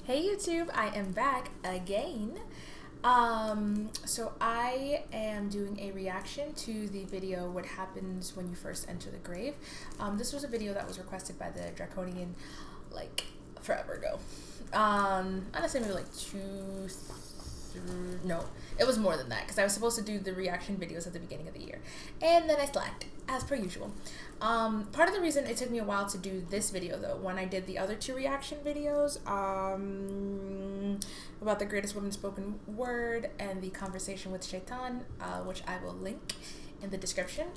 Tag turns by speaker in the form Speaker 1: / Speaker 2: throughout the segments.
Speaker 1: Hey YouTube, I am back again. So I am doing a reaction to the video What Happens When You First Enter the Grave. This was a video that was requested by the Draconian like forever ago. Honestly, maybe like no, it was more than that because I was supposed to do the reaction videos at the beginning of the year and then I slacked as per usual. Part of the reason it took me a while to do this video though, when I did the other two reaction videos about the greatest woman spoken word and the conversation with Shaytaan, which I will link in the description.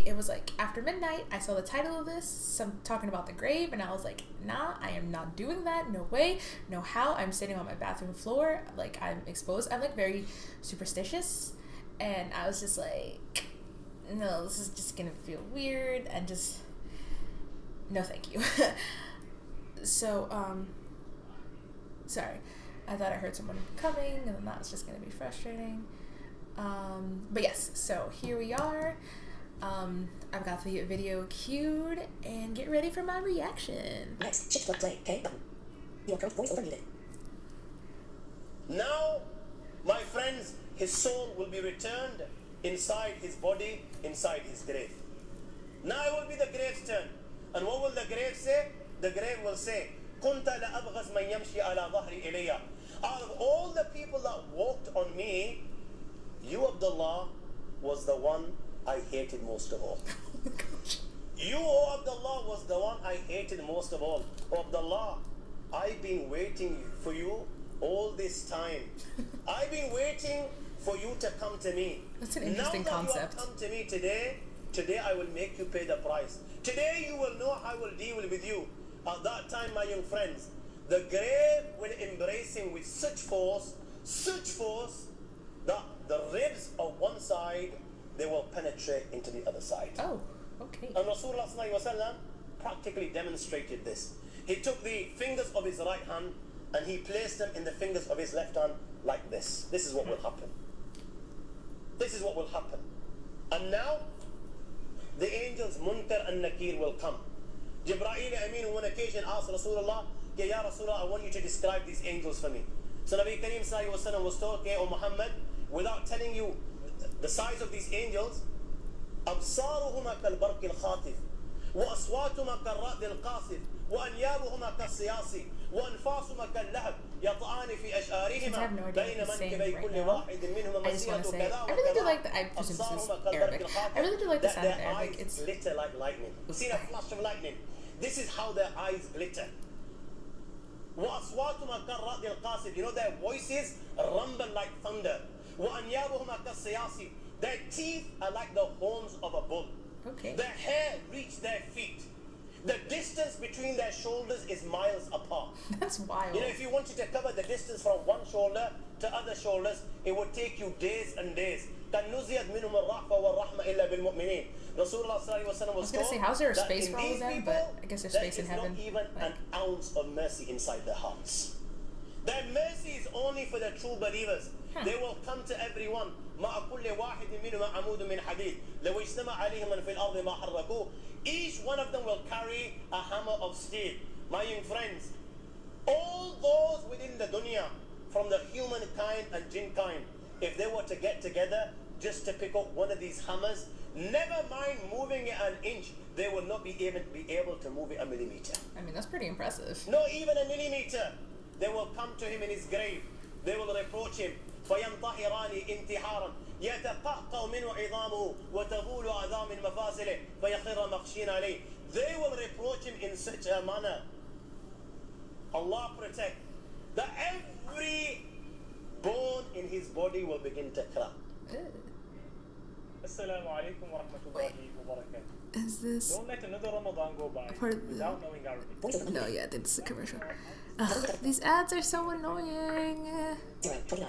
Speaker 1: It was like after midnight, I saw the title of this, some talking about the grave, and I was like, nah, I am not doing that, no way, no how. I'm sitting on my bathroom floor, like I'm exposed. I'm like very superstitious, and I was just like, no, this is just gonna feel weird, and just, no thank you. So, sorry, I thought I heard someone coming, and then that was just gonna be frustrating. But yes, so here we are. I've got the video queued and get ready for my reaction.
Speaker 2: Next, shift plug play, okay button. Your current voice over muted.
Speaker 3: Now, my friends, his soul will be returned inside his body, inside his grave. Now it will be the grave's turn. And what will the grave say? The grave will say, كنت لأبغز من يمشي على ظهري إلي. Out of all the people that walked on me, you, Abdullah, was the one I hated most of all. You, oh Abdullah, was the one I hated most of all. Oh Abdullah, I've been waiting for you all this time. I've been waiting for you to come to me.
Speaker 1: That's an interesting concept.
Speaker 3: Now that you have come to me today I will make you pay the price. Today you will know how I will deal with you. At that time, my young friends, the grave will embrace him with such force that the ribs of one side, they will penetrate into the other side.
Speaker 1: Oh, okay.
Speaker 3: And Rasulullah practically demonstrated this. He took the fingers of his right hand and he placed them in the fingers of his left hand like this. This is what will happen. This is what will happen. And now, the angels Munkar and Nakir will come. Jibreel Amin on one occasion asked Rasulullah, Ya Rasulullah, I want you to describe these angels for me. So Nabi Kareem Sallallahu Alaihi Wasallam was told, O Muhammad, without telling you the size of these angels, أبصارهما كالبرق الخاطف وأصواتهما كالرعد القاصف وأنيابهما كالصياص وأنفاسهما كاللهب يطعان في أشعارهما بين منكبي كل واحد منهما مسيرة كذا
Speaker 1: I really do like the, I presume this is Arabic. I really do like the sound of
Speaker 3: their
Speaker 1: Arabic.
Speaker 3: eyes
Speaker 1: It's
Speaker 3: glitter like lightning. You've seen a flash of lightning. This is how their eyes glitter. وأصواتهما كالرعد القاصف. You know their voices rumble like thunder. وأنيابهما كالصياص. Their teeth are like the horns of a bull.
Speaker 1: okay.
Speaker 3: Their hair reaches their feet. The distance between their shoulders is miles apart.
Speaker 1: That's wild.
Speaker 3: You know, if you wanted to cover the distance from one shoulder to other shoulders, it would take you days and days. كَنُّزِيَتْ مِنْهُمُ الرَّحْفَ وَالرَّحْمَ إِلَّا بِالْمُؤْمِنِينَ. Rasulullah sallallahu alaihi wasallam was
Speaker 1: gonna say, how's there a space for all of them? But I guess there's space in heaven.
Speaker 3: There is not even an ounce of mercy inside their hearts. Their mercy is only for the true believers. They will come to everyone. مع كل واحد منهما عمود من حديد لو اجتمع عليهم من في الأرض ما حركوه. Each one of them will carry a hammer of steel. My young friends, all those within the dunya, from the humankind and jinn kind, if they were to get together just to pick up one of these hammers, never mind moving it an inch, they will not be able to move it a millimeter.
Speaker 1: I mean, that's pretty impressive.
Speaker 3: Not even a millimeter. They will come to him in his grave. They will reproach him. فينطهران انتحارا يتقهقر منه عظامه وتبول أعظام مفاصله فيخر مخشين عليه. They will reproach him in such a manner. Allah protect that every bone in his body will begin to crack. Assalamu alaikum wa rahmatullahi wa barakatuh.
Speaker 1: Is this
Speaker 3: Don't let another Ramadan go by
Speaker 1: part of the...
Speaker 3: without knowing Arabic.
Speaker 1: No, yeah, it's a commercial. These ads are so annoying.
Speaker 2: 029.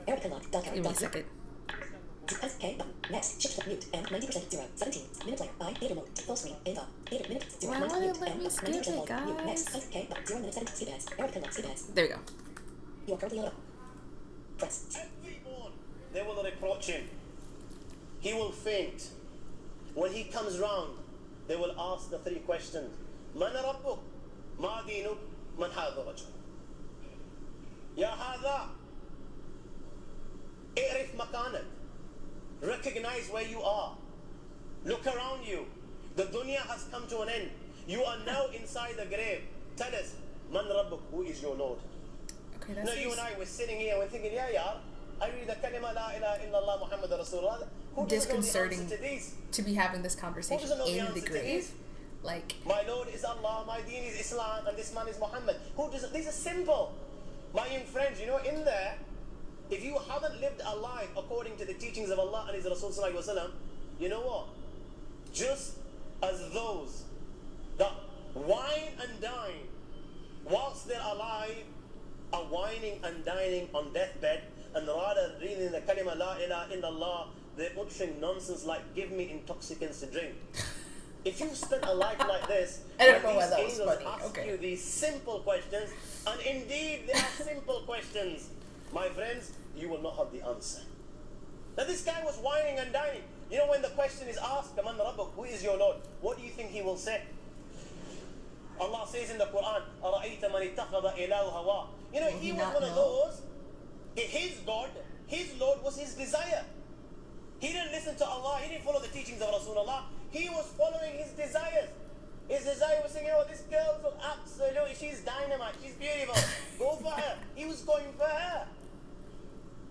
Speaker 1: Give me a second.
Speaker 2: Okay button. Next, shift mute and 90% 0. 17. Minute player. I data mode. Full screen. Info. Data minute. 0.
Speaker 1: Why
Speaker 2: 90
Speaker 1: won't it
Speaker 2: mute
Speaker 1: let
Speaker 2: and
Speaker 1: me skip
Speaker 2: 90%
Speaker 1: it,
Speaker 2: mode. Mute. Next.
Speaker 1: guys?
Speaker 2: Okay button. 0 minute 7. Skip ads. Arabic code. Skip ads.
Speaker 1: There we go.
Speaker 2: You are currently on. Press.
Speaker 3: Everyone, they will reproach him. He will faint. When he comes round, they will ask the three questions. من ربك ما دينك من هذا الرجل يا هذا اعرف مكانك recognize where you are look around you the dunya has come to an end you are now inside the grave tell us man rabbuk who is your lord
Speaker 1: Okay,
Speaker 3: no
Speaker 1: that's
Speaker 3: you and I were sitting here and we're thinking yeah I read the kalima la ilaha illallah Muhammad Rasulullah who doesn't know the
Speaker 1: disconcerting
Speaker 3: answer to these
Speaker 1: to be having this conversation
Speaker 3: doesn't know the
Speaker 1: in
Speaker 3: answer
Speaker 1: the
Speaker 3: to
Speaker 1: grave.
Speaker 3: these?
Speaker 1: Like,
Speaker 3: my Lord is Allah, my deen is Islam, and this man is Muhammad. Who does it? These are simple. My young friends, you know, in there, if you haven't lived a life according to the teachings of Allah and His Rasul Sallallahu Alaihi Wasallam, you know what? Just as those that wine and dine whilst they're alive are wining and dining on deathbed, and rather reading the kalima la ilaha illallah, they're uttering nonsense like give me intoxicants to drink. If you spent a life like this,
Speaker 1: I don't know
Speaker 3: when
Speaker 1: why
Speaker 3: these
Speaker 1: that was
Speaker 3: angels
Speaker 1: funny.
Speaker 3: ask
Speaker 1: Okay.
Speaker 3: you these simple questions, and indeed they are simple questions, my friends, you will not have the answer. Now this guy was whining and dining. You know, when the question is asked, Man Rabbuk, who is your Lord? What do you think he will say? Allah says in the Quran, أَرَأَيْتَ مَنِ اتَّخَذَ إِلَهُ هَوَاهُ. You know,
Speaker 1: Will
Speaker 3: he
Speaker 1: he
Speaker 3: was
Speaker 1: not
Speaker 3: one of
Speaker 1: know?
Speaker 3: those, his God, his Lord was his desire. He didn't listen to Allah, he didn't follow the teachings of Rasulullah, he was following his desires. His desire was saying, you know, this girl's absolutely, she's dynamite, she's beautiful, go for her. He was going for her.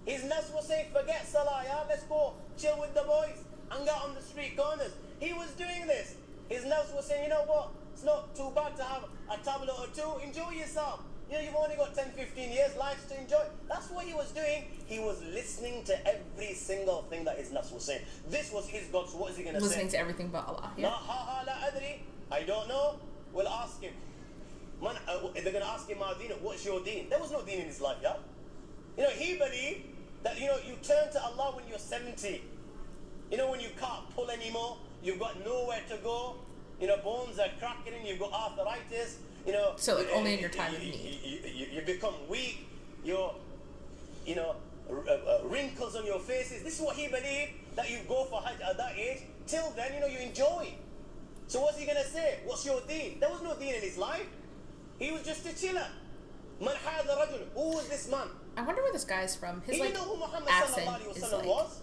Speaker 3: His nafs was saying, forget Salah, yeah? Let's go chill with the boys, hang out on the street corners. He was doing this. His nafs was saying, you know what, it's not too bad to have a tablet or two, enjoy yourself. You know, you've only got 10, 15 years, life's to enjoy. That's what he was doing. He was listening to every single thing that his nafs was saying. This was his God, so what is he going to say?
Speaker 1: listening to everything but Allah.
Speaker 3: La
Speaker 1: Yeah.
Speaker 3: ha ha la adri. I don't know. We'll ask him. Man, they're going to ask him, Ma deen, what's your deen? There was no deen in his life, yeah? You know, he believed that, you know, you turn to Allah when you're 70. You know, when you can't pull anymore, you've got nowhere to go, you know, bones are cracking, you've got arthritis, you know.
Speaker 1: So, like, only in your time of need.
Speaker 3: You become weak, you're, you know, wrinkles on your faces. This is what he believed, that you go for Hajj at that age. Till then, you know, you enjoy. So what's he going to say? What's your deen? There was no deen in his life. He was just a chiller. Man hadha rajul. Who was this man?
Speaker 1: I wonder where this guy's from. His
Speaker 3: He
Speaker 1: like
Speaker 3: didn't know who Muhammad
Speaker 1: accent
Speaker 3: sallallahu alaihi
Speaker 1: is
Speaker 3: wasallam
Speaker 1: like
Speaker 3: was.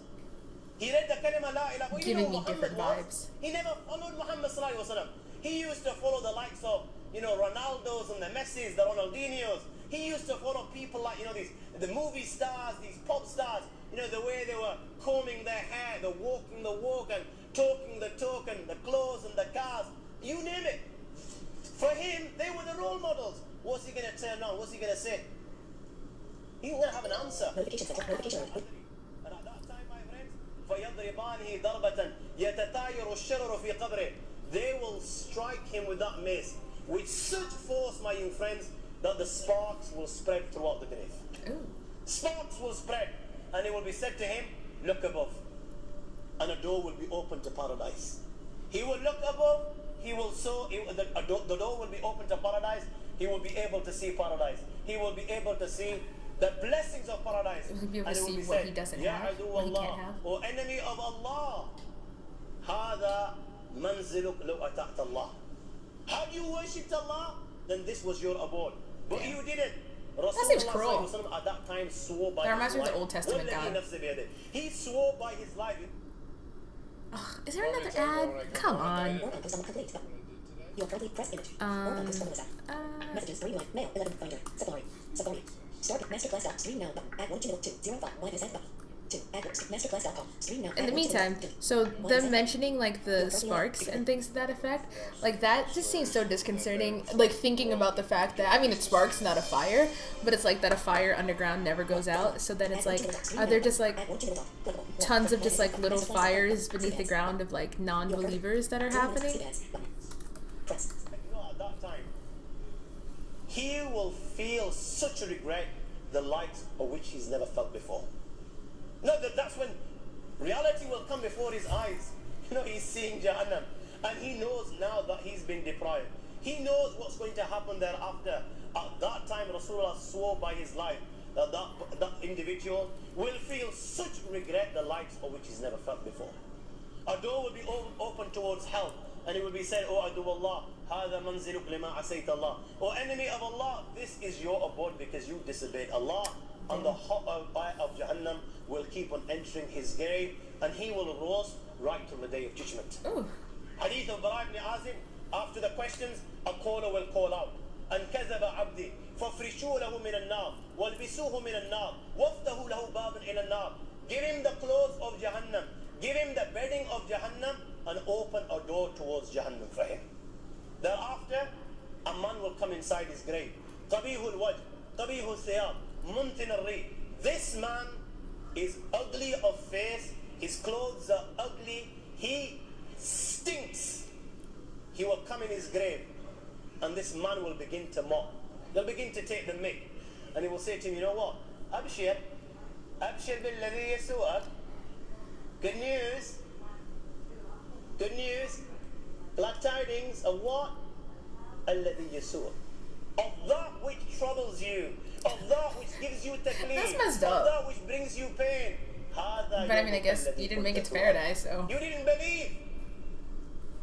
Speaker 3: He read the kalima la ilaha, but he
Speaker 1: giving
Speaker 3: didn't know
Speaker 1: me
Speaker 3: who
Speaker 1: different
Speaker 3: Muhammad was.
Speaker 1: vibes.
Speaker 3: He never followed Muhammad sallallahu alaihi wasallam. He used to follow the likes of, you know, Ronaldos and the Messis, the Ronaldinhos. He used to follow people like, you know, the movie stars, these pop stars. You know, the way they were combing their hair, the walking the walk, and talking the talk, and the clothes and the cars. You name it. For him, they were the role models. What's he going to turn on? What's he going to say? He's going to have an answer.
Speaker 2: Notification center. Notification.
Speaker 3: And at that time, my friends, فَيَضْرِبَانِهِ ضَرْبَةً يَتَتَايَرُ الشَّرَرُ فِي قَبْرِهِ. They will strike him with that mace with such force, my young friends, that the sparks will spread throughout the grave.
Speaker 1: Ooh.
Speaker 3: Sparks will spread, and it will be said to him, look above. And a door will be opened to paradise. He will look above, he will the door will be open to paradise, he will be able to see paradise. He will be able to see the blessings of paradise.
Speaker 1: He'll be able
Speaker 3: And
Speaker 1: to
Speaker 3: it will
Speaker 1: see
Speaker 3: be
Speaker 1: what
Speaker 3: said,
Speaker 1: he doesn't
Speaker 3: Ya
Speaker 1: have,
Speaker 3: adu
Speaker 1: what he can't
Speaker 3: Allah,
Speaker 1: have.
Speaker 3: O enemy of Allah, هذا منزلك لو أطعت الله. Had you worshipped Allah, then this was your abode. But
Speaker 1: Yeah.
Speaker 3: you didn't.
Speaker 1: seems
Speaker 3: Rasulullah
Speaker 1: cruel.
Speaker 3: sallallahu alaihi wasallam at that time swore by
Speaker 1: That reminds
Speaker 3: his
Speaker 1: me of the
Speaker 3: life.
Speaker 1: Old Testament
Speaker 3: وَالَّذِي
Speaker 1: God.
Speaker 3: نَفْسِ بِيَدِهِ. He swore by his life.
Speaker 1: Ugh, is there another ad? Come on.
Speaker 2: Or post on complete. Your currently pressed image. Or post on WhatsApp. Messages. Green line. Mail. 11. Finder. Safari. Safari. Start masterclass app. Stream now button. Add 1 channel 205. YSS button. 2. Add masterclass.com. Stream now.
Speaker 1: In the meantime, so them mentioning like the sparks and things to that effect, like that just seems so disconcerting. Like thinking about the fact that, I mean, it's sparks, not a fire, but it's like that a fire underground never goes out. So then it's like, are there just like tons of just like little fires beneath the ground of like non-believers that are happening?
Speaker 2: Press.
Speaker 3: You know, at that time, he will feel such a regret, the likes of which he's never felt before. No, that's when reality will come before his eyes. You know, he's seeing Jahannam, and he knows now that he's been deprived. He knows what's going to happen thereafter. At that time, Rasulullah swore by his life that that individual will feel such regret, the likes of which he's never felt before. A door will be open towards hell, and it will be said, "Oh, Adu Allah, هذا منزلك لما عصيت الله. O enemy of Allah, this is your abode because you disobeyed Allah. And the hot fire of Jahannam will keep on entering his grave, and he will roast right till the day of judgment.
Speaker 1: Ooh.
Speaker 3: Hadith of Bara ibn Azim, after the questions, a caller will call out. أن كذب عبدي فافرشوا له من النار والبسوه من النار وافتحوا له بابا إلى النار. Give him the clothes of Jahannam, give him the bedding of Jahannam, and open a door towards Jahannam for him. Thereafter, a man will come inside his grave. قبيح الوجه قبيح الثياب منتن الريح. This man is ugly of face, his clothes are ugly, he stinks. He will come in his grave, and this man will begin to mock. They'll begin to take the mick, and he will say to him, you know what? Abshir billadhi yasu'ak. Good news. Good news. Glad tidings of what? Alladhi yasu'ak. Of that which troubles you, of that which gives you taklif,
Speaker 1: That's messed
Speaker 3: of
Speaker 1: up.
Speaker 3: that which brings you pain.
Speaker 1: But I mean, I guess you didn't make it to paradise, so.
Speaker 3: You didn't believe.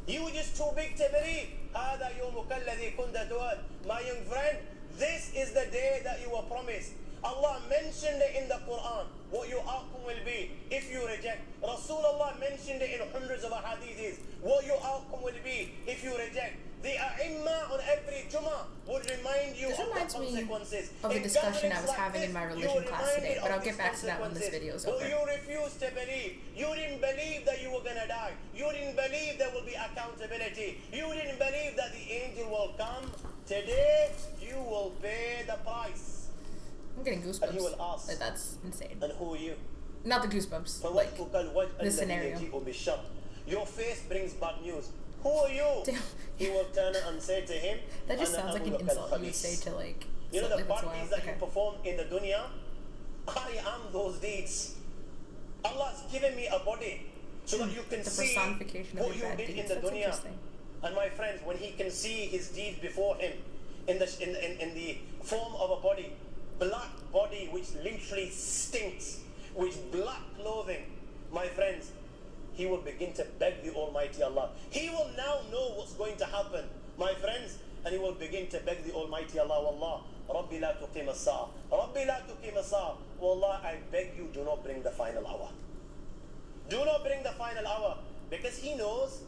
Speaker 3: You were just too big to believe. هذا يومك الذي كنت توعد. My young friend, this is the day that you were promised. Allah mentioned it in the Quran, what your outcome will be if you reject. Rasulullah mentioned it in hundreds of hadiths, what your outcome will be if you reject. The A'imma on every Jummah would remind you
Speaker 1: This
Speaker 3: of the
Speaker 1: reminds me
Speaker 3: consequences.
Speaker 1: of a
Speaker 3: In
Speaker 1: discussion I
Speaker 3: gatherings
Speaker 1: was
Speaker 3: like
Speaker 1: having
Speaker 3: this,
Speaker 1: in my
Speaker 3: you
Speaker 1: religion
Speaker 3: were
Speaker 1: class
Speaker 3: reminded
Speaker 1: today, but
Speaker 3: of
Speaker 1: I'll get
Speaker 3: these
Speaker 1: back to that when this
Speaker 3: consequences.
Speaker 1: video is
Speaker 3: But
Speaker 1: over.
Speaker 3: you refused to believe. You didn't believe that you were going to die. You didn't believe there will be accountability. You didn't believe that the angel will come. Today, you will pay the price.
Speaker 1: I'm getting
Speaker 3: And he will
Speaker 1: goosebumps.
Speaker 3: ask,
Speaker 1: Like, that's insane.
Speaker 3: and who are you?
Speaker 1: Not the goosebumps. Like,
Speaker 3: فوجهك الوجه
Speaker 1: the
Speaker 3: الذي
Speaker 1: scenario.
Speaker 3: يجيء بالشر. Your face brings bad news. Who are you?
Speaker 1: Damn.
Speaker 3: He will turn and say to him,
Speaker 1: That just
Speaker 3: "Ana
Speaker 1: sounds like an
Speaker 3: Abu
Speaker 1: insult you would
Speaker 3: al-Khabith."
Speaker 1: say to, like,
Speaker 3: You know the
Speaker 1: something that's
Speaker 3: parties
Speaker 1: wild.
Speaker 3: that
Speaker 1: Okay.
Speaker 3: you perform in the dunya? I am those deeds. Allah's given me a body so that you can
Speaker 1: The
Speaker 3: see
Speaker 1: personification of
Speaker 3: what
Speaker 1: your
Speaker 3: you
Speaker 1: bad
Speaker 3: did in
Speaker 1: deeds.
Speaker 3: the
Speaker 1: That's
Speaker 3: dunya.
Speaker 1: interesting.
Speaker 3: And my friends, when he can see his deeds before him in the form of a body, black body which literally stinks, with black clothing, my friends, he will begin to beg the Almighty Allah. He will now know what's going to happen, my friends, and he will begin to beg the Almighty Allah, Wallah, Rabbi la tuqim as-sa'a. Rabbi la tuqim as-sa'a. Wallah, I beg you, do not bring the final hour. Do not bring the final hour, because he knows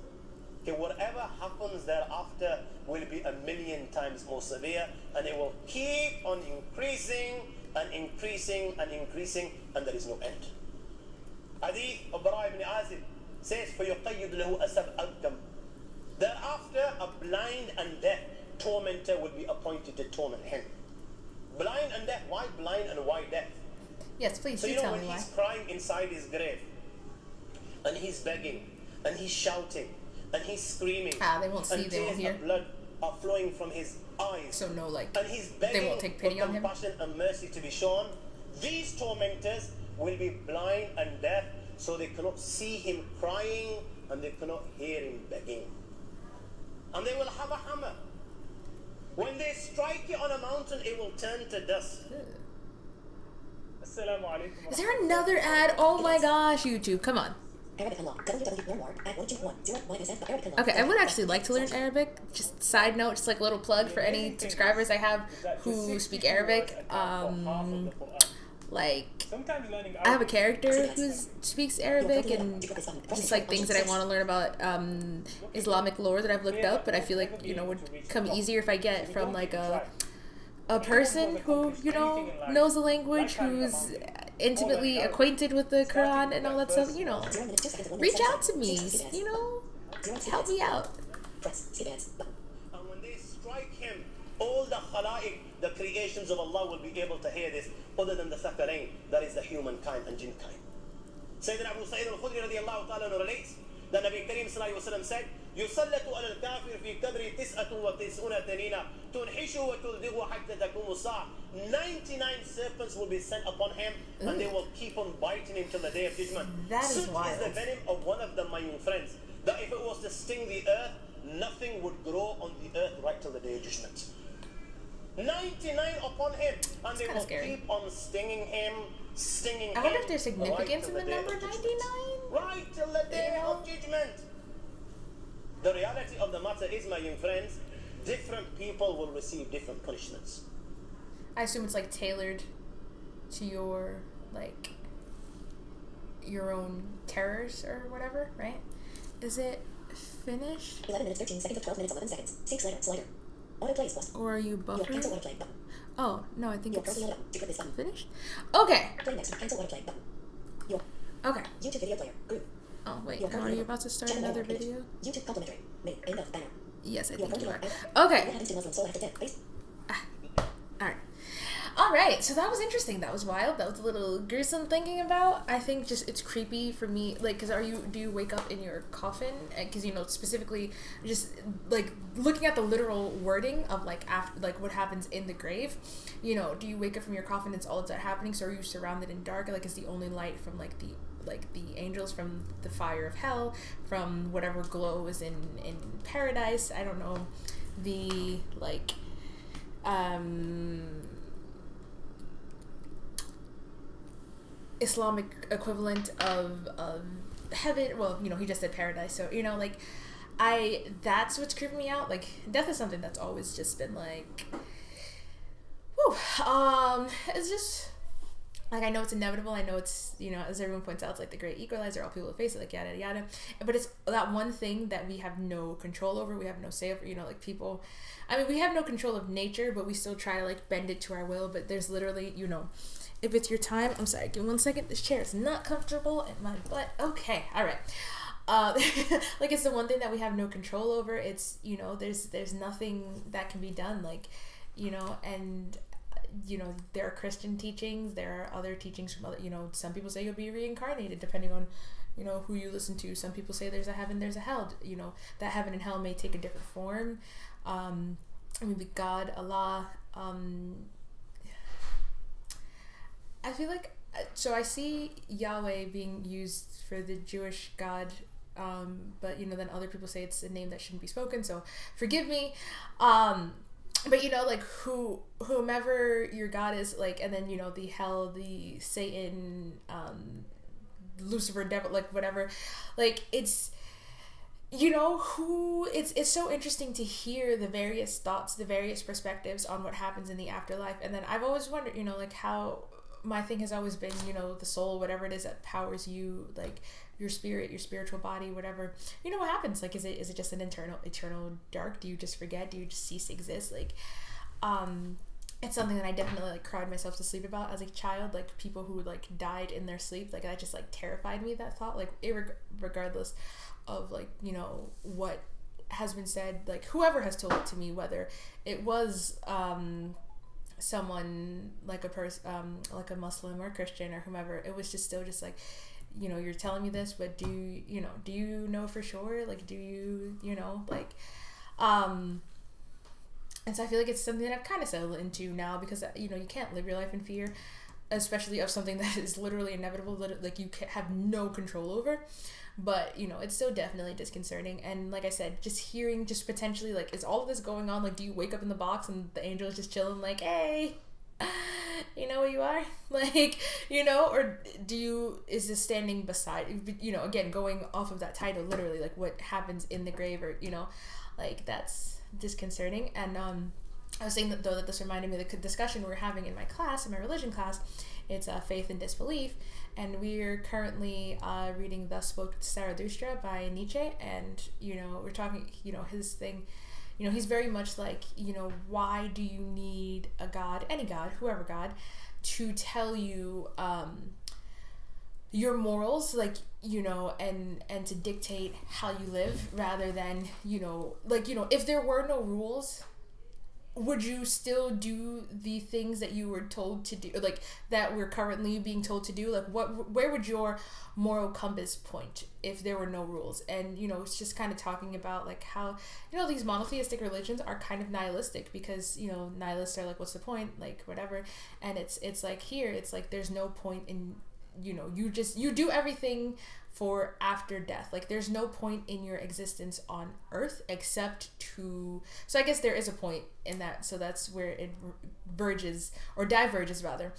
Speaker 3: that whatever happens thereafter will be 1,000,000 times more severe, and it will keep on increasing and increasing and increasing, and there is no end. Hadith of Bara ibn Azim says, فَيُقَيِّدْ لَهُ أَسَبْ أَبْكَمْ. Thereafter, a blind and deaf tormentor will be appointed to torment him. Blind and deaf. Why blind and why deaf?
Speaker 1: Yes, please
Speaker 3: So
Speaker 1: do
Speaker 3: you know
Speaker 1: tell
Speaker 3: when
Speaker 1: me why.
Speaker 3: he's crying inside his grave, and he's begging, and he's shouting, and he's screaming,
Speaker 1: They won't see,
Speaker 3: and
Speaker 1: they won't
Speaker 3: tears
Speaker 1: hear.
Speaker 3: of blood are flowing from his eyes,
Speaker 1: So no, like,
Speaker 3: and he's begging
Speaker 1: they won't take pity
Speaker 3: for
Speaker 1: on him?
Speaker 3: compassion and mercy to be shown. These tormentors will be blind and deaf, so they cannot see him crying, and they cannot hear him begging. And they will have a hammer. When they strike it on a mountain, it will turn to dust. Assalamu alaikum.
Speaker 1: Is there another ad? Oh my gosh, YouTube, come on.
Speaker 2: Arabic unlock. www.learnmore at 121 Arabic unlock.
Speaker 1: Okay, I would actually like to learn Arabic. Just side note, just like a little plug for any subscribers I have who speak Arabic. Like,
Speaker 4: Sometimes learning
Speaker 1: I have a character who speaks Arabic, and just like things that I want to learn about Islamic lore that I've looked up, but I feel like, you know, would come easier if I get from like a person who, you know, knows the language, who's intimately acquainted with the Quran and all that stuff, you know. Reach out to me, you know, help me out.
Speaker 2: Press Seabeds button.
Speaker 3: And when they strike him, all the khalaiq, the creations of Allah, will be able to hear this, other than the thaqalain, that is the humankind and jinn kind. Sayyidina Abu Sa'id al-Khudri radiallahu ta'ala relates that Nabi Kareem sallallahu alayhi wa sallam said, يُسَلَّتُ عَلَى الْكَافِرِ فِي كَبْرِ 99 تَنِينَ تُنْحِشُ وَتُلْدِغُ حَتَّى تَكُونُ السَّاعَةُ. 99 serpents will be sent upon him, and they will keep on biting him till the day of judgment.
Speaker 1: That is
Speaker 3: Such
Speaker 1: wild.
Speaker 3: is the venom of one of them, my young friends, that if it was to sting the earth, nothing would grow on the earth right till the day of judgment. 99 upon him, and they
Speaker 1: kinda
Speaker 3: will
Speaker 1: scary.
Speaker 3: keep on stinging him.
Speaker 1: I wonder if there's significance in the number 99?
Speaker 3: Right till the day of judgment. The reality of the matter is, my young friends, people will receive different punishments.
Speaker 1: I assume it's like tailored to your like your own terrors or whatever, right? Is it finished?
Speaker 2: 11 minutes, 13 seconds, 12 minutes, 11 seconds. Sync slider. Autoplay is plus.
Speaker 1: Or are you
Speaker 2: You have cancel
Speaker 1: buffering?
Speaker 2: autoplay button.
Speaker 1: Oh, no, I think
Speaker 2: You are
Speaker 1: it's
Speaker 2: currently on a button to click this button.
Speaker 1: finished. Okay.
Speaker 2: Play next. Cancel autoplay button. Your
Speaker 1: Okay.
Speaker 2: YouTube video player. Group.
Speaker 1: Oh, wait.
Speaker 2: You are
Speaker 1: Now are
Speaker 2: currently
Speaker 1: you
Speaker 2: on
Speaker 1: about to start
Speaker 2: channel
Speaker 1: another
Speaker 2: banner, image.
Speaker 1: video?
Speaker 2: YouTube complimentary. Main. End of banner.
Speaker 1: Yes, I
Speaker 2: You are
Speaker 1: think you
Speaker 2: currently
Speaker 1: are.
Speaker 2: on.
Speaker 1: Okay.
Speaker 2: What happens to Muslim soul after death? Face.
Speaker 1: Alright, so that was interesting. That was wild. That was a little gruesome thinking about. I think just it's creepy for me. Like, because do you wake up in your coffin? Because, you know, specifically, just like looking at the literal wording of like after, like what happens in the grave, you know, do you wake up from your coffin and it's all that's happening? So are you surrounded in dark? Like, is the only light from like the angels from the fire of hell, from whatever glow is in paradise? I don't know. The like Islamic equivalent of heaven. Well, you know, he just said paradise, so you know, like that's what's creeping me out. Like, death is something that's always just been like, whew, it's just like, I know it's inevitable. I know it's, you know, as everyone points out, it's like the great equalizer. All people will face it, like yada yada. But it's that one thing that we have no control over. We have no say over. You know, like people. I mean, we have no control of nature, but we still try to like bend it to our will. But there's literally, you know, if it's your time. I'm sorry. Give me 1 second. This chair is not comfortable in my butt. Okay. All right. Like, it's the one thing that we have no control over. It's, you know, there's nothing that can be done. Like, you know, and you know, there are Christian teachings, there are other teachings from other, you know, some people say you'll be reincarnated depending on, you know, who you listen to. Some people say there's a heaven, there's a hell, you know, that heaven and hell may take a different form. Maybe God, Allah, I feel like, so I see Yahweh being used for the Jewish God, but you know, then other people say it's a name that shouldn't be spoken, so forgive me. But you know, like whomever your God is, like, and then you know, the hell, the Satan, Lucifer, devil, like whatever, like it's, you know, it's so interesting to hear the various thoughts, the various perspectives on what happens in the afterlife. And then I've always wondered, you know, like how my thing has always been, you know, the soul, whatever it is that powers you, like your spirit, your spiritual body, whatever, you know, what happens? Like, is it just an eternal dark? Do you just forget? Do you just cease to exist? Like, it's something that I definitely like cried myself to sleep about as a child. Like, people who like died in their sleep, like that just like terrified me, that thought. Like, regardless of like, you know, what has been said, like whoever has told it to me, whether it was someone like a person, like a Muslim or a Christian or whomever, it was just still just like, you know, you're telling me this, but do you know for sure? Like, do you know, like, and so I feel like it's something that I've kind of settled into now, because, you know, you can't live your life in fear, especially of something that is literally inevitable, that like you have no control over. But, you know, it's still definitely disconcerting. And like I said, just hearing, just potentially, like, is all of this going on? Like, do you wake up in the box and the angel is just chilling, like, hey, you know where you are? Like, you know, or is this standing beside, you know, again, going off of that title, literally, like, what happens in the grave, or, you know, like, that's disconcerting. And I was saying that, though, that this reminded me of the discussion we were having in my class, in my religion class. It's Faith and Disbelief, and we're currently reading Thus Spoke Zarathustra by Nietzsche. And, you know, we're talking, you know, his thing, you know, he's very much like, you know, why do you need a God, any God, whoever God, to tell you your morals, like, you know, and to dictate how you live, rather than, you know, like, you know, if there were no rules, would you still do the things that you were told to do, like that we're currently being told to do? Like, where would your moral compass point if there were no rules? And, you know, it's just kind of talking about like how, you know, these monotheistic religions are kind of nihilistic, because, you know, nihilists are like, what's the point, like whatever. And it's like, here it's like there's no point in, you know, you do everything for after death. Like, there's no point in your existence on earth except to, so I guess there is a point in that, so that's where it diverges rather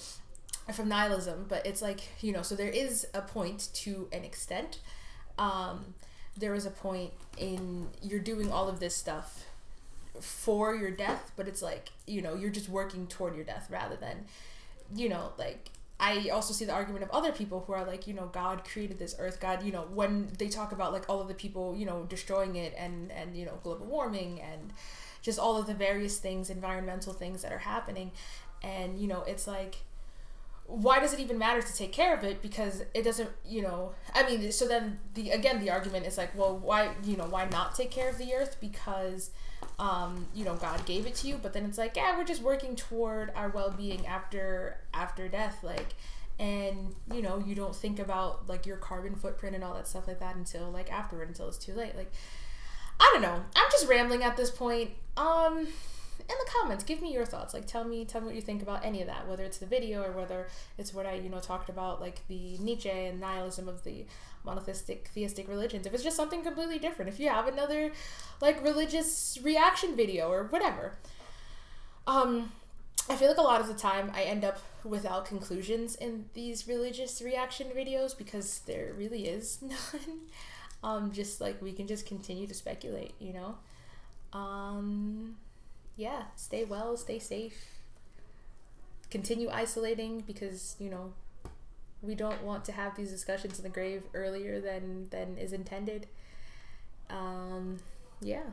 Speaker 1: from nihilism. But it's like, you know, so there is a point to an extent. There is a point in you're doing all of this stuff for your death, but it's like, you know, you're just working toward your death rather than, you know, like, I also see the argument of other people who are like, you know, God created this earth. God, you know, when they talk about like all of the people, you know, destroying it and you know, global warming and just all of the various things, environmental things that are happening. And, you know, it's like, why does it even matter to take care of it? Because it doesn't, you know, I mean, so then the argument is like, well, why not take care of the earth? Because, you know, God gave it to you, but then it's like, yeah, we're just working toward our well-being after death, like, and, you know, you don't think about like your carbon footprint and all that stuff like that until like afterward, until it's too late. Like, I don't know, I'm just rambling at this point. In the comments, give me your thoughts. Like, tell me what you think about any of that, whether it's the video or whether it's what I, you know, talked about, like the Nietzsche and nihilism of the monotheistic, theistic religions. If it's just something completely different, if you have another like religious reaction video or whatever. I feel like a lot of the time I end up without conclusions in these religious reaction videos because there really is none. Just like we can just continue to speculate, you know. Yeah, stay well, stay safe. Continue isolating because, you know, we don't want to have these discussions in the grave earlier than is intended. Yeah.